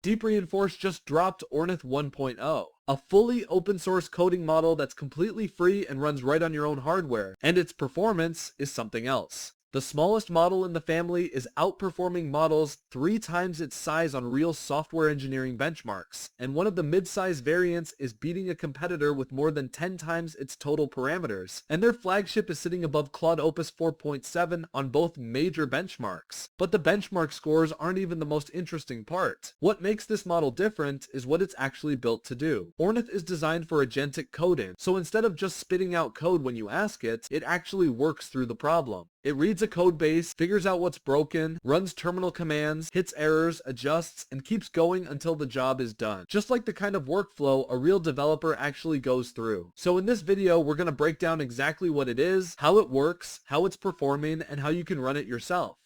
DeepReinforce just dropped Ornith 1.0, a fully open source coding model that's completely free and runs right on your own hardware, and its performance is something else. The smallest model in the family is outperforming models 3 times its size on real software engineering benchmarks, and one of the mid-size variants is beating a competitor with more than 10 times its total parameters, and their flagship is sitting above Claude Opus 4.7 on both major benchmarks. But the benchmark scores aren't even the most interesting part. What makes this model different is what it's actually built to do. Ornith is designed for agentic coding, so instead of just spitting out code when you ask it, it actually works through the problem. It reads a code base, figures out what's broken, runs terminal commands, hits errors, adjusts, and keeps going until the job is done. Just like the kind of workflow a real developer actually goes through. So in this video, we're going to break down exactly what it is, how it works, how it's performing, and how you can run it yourself.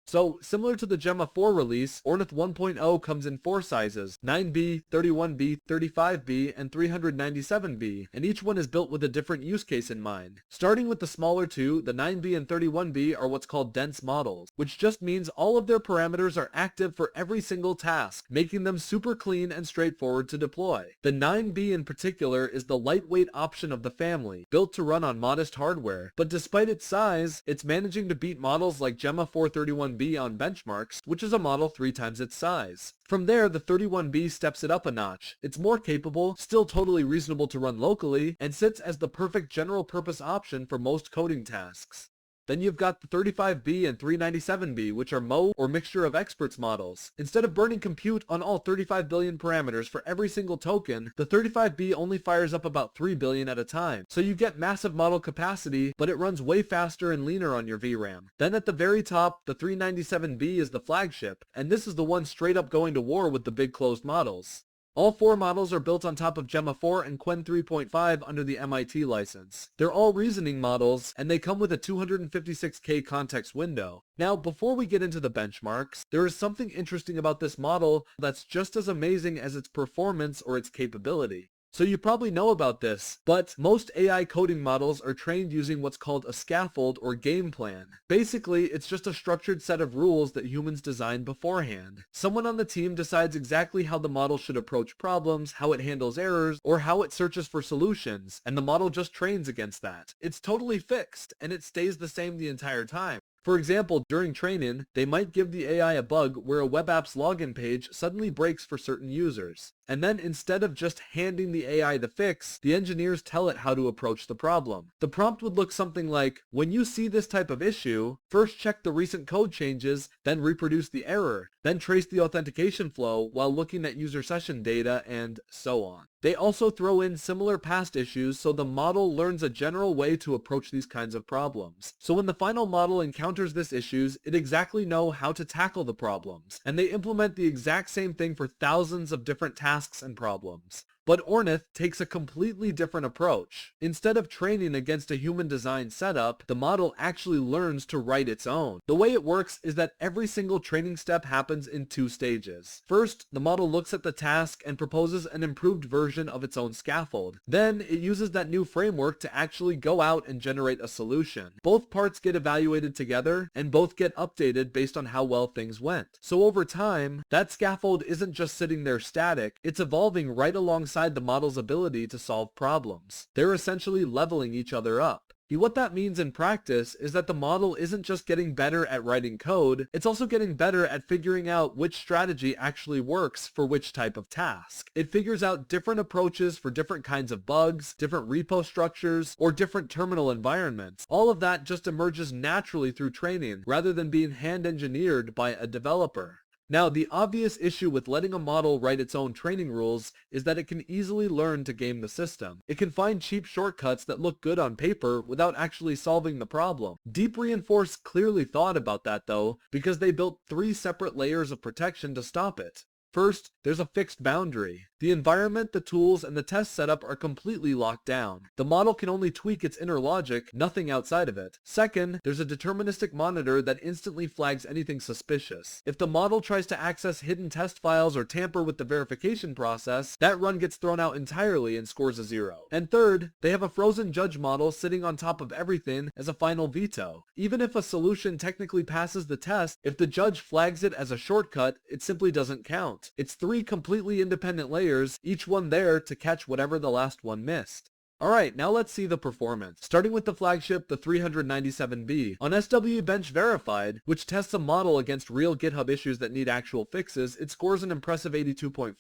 So, similar to the Gemma 4 release, Ornith 1.0 comes in 4 sizes, 9B, 31B, 35B, and 397B, and each one is built with a different use case in mind. Starting with the smaller two, the 9B and 31B are what's called dense models, which just means all of their parameters are active for every single task, making them super clean and straightforward to deploy. The 9B in particular is the lightweight option of the family, built to run on modest hardware, but despite its size, it's managing to beat models like Gemma 431B on benchmarks, which is a model 3 times its size. From there, the 31B steps it up a notch. It's more capable, still totally reasonable to run locally, and sits as the perfect general purpose option for most coding tasks. Then you've got the 35B and 397B, which are Mo or mixture of experts models. Instead of burning compute on all 35 billion parameters for every single token, the 35B only fires up about 3 billion at a time. So you get massive model capacity, but it runs way faster and leaner on your VRAM. Then at the very top, the 397B is the flagship, and this is the one straight up going to war with the big closed models. All 4 models are built on top of Gemma 4 and Qwen 3.5 under the MIT license. They're all reasoning models, and they come with a 256K context window. Now, before we get into the benchmarks, there is something interesting about this model that's just as amazing as its performance or its capability. So you probably know about this, but most AI coding models are trained using what's called a scaffold or game plan. Basically, it's just a structured set of rules that humans design beforehand. Someone on the team decides exactly how the model should approach problems, how it handles errors, or how it searches for solutions, and the model just trains against that. It's totally fixed, and it stays the same the entire time. For example, during training, they might give the AI a bug where a web app's login page suddenly breaks for certain users. And then instead of just handing the AI the fix, the engineers tell it how to approach the problem. The prompt would look something like, when you see this type of issue, first check the recent code changes, then reproduce the error, then trace the authentication flow while looking at user session data, and so on. They also throw in similar past issues so the model learns a general way to approach these kinds of problems. So when the final model encounters this issues, it exactly knows how to tackle the problems. And they implement the exact same thing for thousands of different tasks and problems. But Ornith takes a completely different approach. Instead of training against a human design setup, the model actually learns to write its own. The way it works is that every single training step happens in 2 stages. First, the model looks at the task and proposes an improved version of its own scaffold. Then, it uses that new framework to actually go out and generate a solution. Both parts get evaluated together, and both get updated based on how well things went. So over time, that scaffold isn't just sitting there static, it's evolving right alongside the model's ability to solve problems. They're essentially leveling each other up. What that means in practice is that the model isn't just getting better at writing code, it's also getting better at figuring out which strategy actually works for which type of task. It figures out different approaches for different kinds of bugs, different repo structures, or different terminal environments. All of that just emerges naturally through training, rather than being hand-engineered by a developer. Now, the obvious issue with letting a model write its own training rules is that it can easily learn to game the system. It can find cheap shortcuts that look good on paper without actually solving the problem. DeepReinforce clearly thought about that though, because they built 3 separate layers of protection to stop it. First, there's a fixed boundary. The environment, the tools, and the test setup are completely locked down. The model can only tweak its inner logic, nothing outside of it. Second, there's a deterministic monitor that instantly flags anything suspicious. If the model tries to access hidden test files or tamper with the verification process, that run gets thrown out entirely and scores a 0. And third, they have a frozen judge model sitting on top of everything as a final veto. Even if a solution technically passes the test, if the judge flags it as a shortcut, it simply doesn't count. count. It's 3 completely independent layers, each one there to catch whatever the last one missed. Alright, now let's see the performance. Starting with the flagship, the 397B. On SW Bench Verified, which tests a model against real GitHub issues that need actual fixes, it scores an impressive 82.4.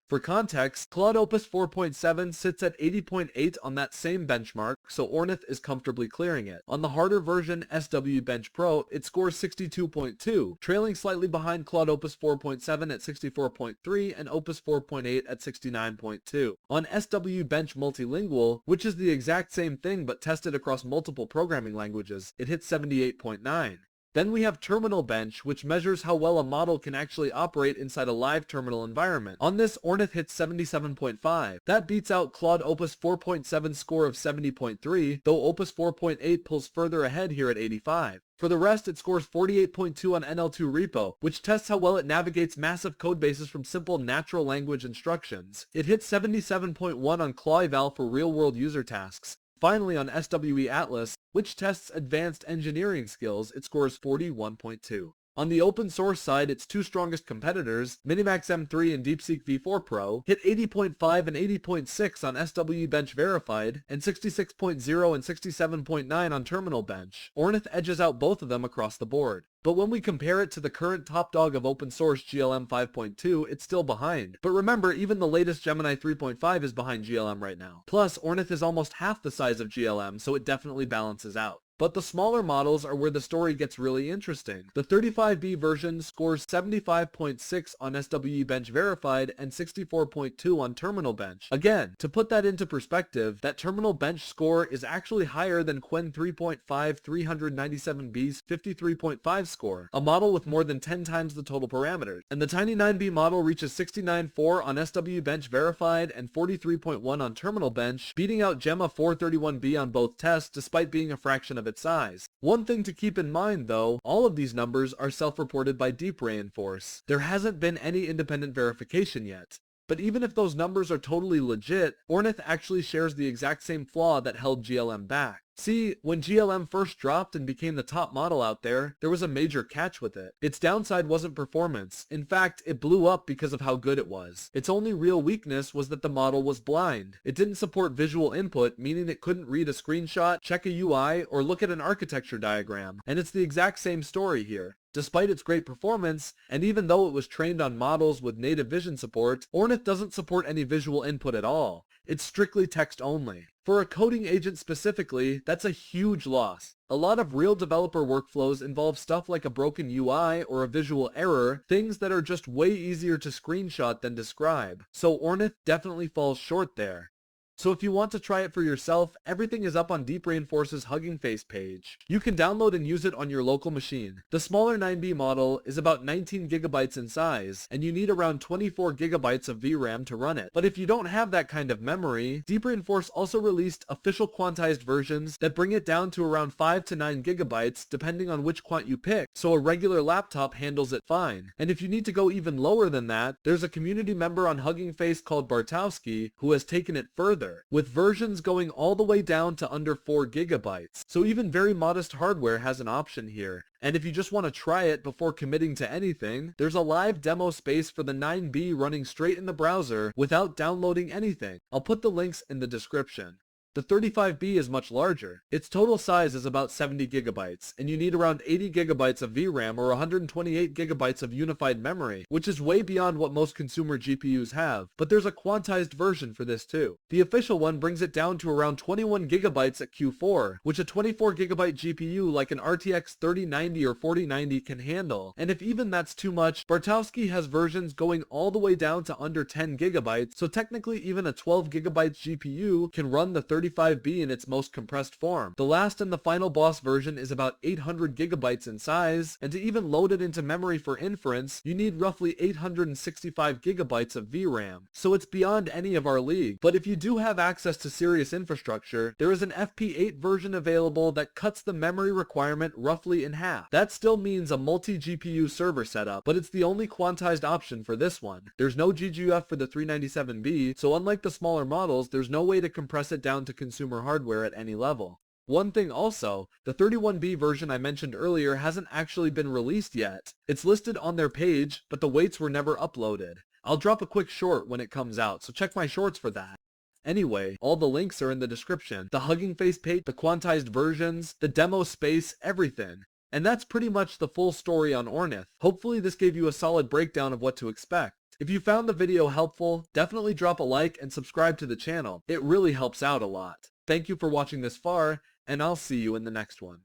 For context, Claude Opus 4.7 sits at 80.8 on that same benchmark, so Ornith is comfortably clearing it. On the harder version, SW Bench Pro, it scores 62.2, trailing slightly behind Claude Opus 4.7 at 64.3 and Opus 4.8 at 69.2. On SW Bench Multilingual, which is the exact same thing but tested across multiple programming languages, it hits 78.9. Then we have Terminal Bench, which measures how well a model can actually operate inside a live terminal environment. On this, Ornith hits 77.5. That beats out Claude Opus 4.7 score of 70.3, though Opus 4.8 pulls further ahead here at 85. For the rest, it scores 48.2 on NL2 repo, which tests how well it navigates massive codebases from simple natural language instructions. It hits 77.1 on ClawEval for real-world user tasks. Finally, on SWE Atlas, which tests advanced engineering skills, it scores 41.2. On the open source side, its 2 strongest competitors, Minimax M3 and DeepSeek V4 Pro, hit 80.5 and 80.6 on SW Bench Verified, and 66.0 and 67.9 on Terminal Bench. Ornith edges out both of them across the board. But when we compare it to the current top dog of open source GLM 5.2, it's still behind. But remember, even the latest Gemini 3.5 is behind GLM right now. Plus, Ornith is almost half the size of GLM, so it definitely balances out. But the smaller models are where the story gets really interesting. The 35B version scores 75.6 on SWE Bench Verified and 64.2 on Terminal Bench. Again, to put that into perspective, that Terminal Bench score is actually higher than Qwen 3.5 397B's 53.5 score, a model with more than 10 times the total parameters. And the Tiny 9B model reaches 69.4 on SW Bench Verified and 43.1 on Terminal Bench, beating out Gemma 431B on both tests despite being a fraction of its size. One thing to keep in mind though, all of these numbers are self-reported by DeepReinforce. There hasn't been any independent verification yet. But even if those numbers are totally legit, Ornith actually shares the exact same flaw that held GLM back. See, when GLM first dropped and became the top model out there was a major catch with it. Its downside wasn't performance. In fact, it blew up because of how good it was. Its only real weakness was that the model was blind. It didn't support visual input, meaning it couldn't read a screenshot, check a UI, or look at an architecture diagram. And it's the exact same story here. Despite its great performance, and even though it was trained on models with native vision support, Ornith doesn't support any visual input at all. It's strictly text only. For a coding agent specifically, that's a huge loss. A lot of real developer workflows involve stuff like a broken UI or a visual error, things that are just way easier to screenshot than describe. So Ornith definitely falls short there. So if you want to try it for yourself, everything is up on DeepReinforce's Hugging Face page. You can download and use it on your local machine. The smaller 9B model is about 19 gigabytes in size, and you need around 24 gigabytes of VRAM to run it. But if you don't have that kind of memory, DeepReinforce also released official quantized versions that bring it down to around 5 to 9 gigabytes depending on which quant you pick, so a regular laptop handles it fine. And if you need to go even lower than that, there's a community member on Hugging Face called Bartowski who has taken it further, with versions going all the way down to under 4 gigabytes. So even very modest hardware has an option here. And if you just want to try it before committing to anything, there's a live demo space for the 9B running straight in the browser without downloading anything. I'll put the links in the description. The 35B is much larger. Its total size is about 70 gigabytes, and you need around 80 gigabytes of VRAM or 128 gigabytes of unified memory, which is way beyond what most consumer GPUs have, but there's a quantized version for this too. The official one brings it down to around 21 gigabytes at Q4, which a 24 gigabyte GPU like an RTX 3090 or 4090 can handle, and if even that's too much, Bartowski has versions going all the way down to under 10 gigabytes, so technically even a 12 gigabyte GPU can run the 35B in its most compressed form. The last and the final boss version is about 800 gigabytes in size, and to even load it into memory for inference, you need roughly 865 gigabytes of VRAM. So it's beyond any of our league. But if you do have access to serious infrastructure, there is an FP8 version available that cuts the memory requirement roughly in half. That still means a multi-GPU server setup, but it's the only quantized option for this one. There's no GGUF for the 397B, so unlike the smaller models, there's no way to compress it down to consumer hardware at any level. One thing also, the 31B version I mentioned earlier hasn't actually been released yet. It's listed on their page, but the weights were never uploaded. I'll drop a quick short when it comes out, so check my shorts for that. Anyway, all the links are in the description. The Hugging Face page, the quantized versions, the demo space, everything. And that's pretty much the full story on Ornith. Hopefully this gave you a solid breakdown of what to expect. If you found the video helpful, definitely drop a like and subscribe to the channel. It really helps out a lot. Thank you for watching this far, and I'll see you in the next one.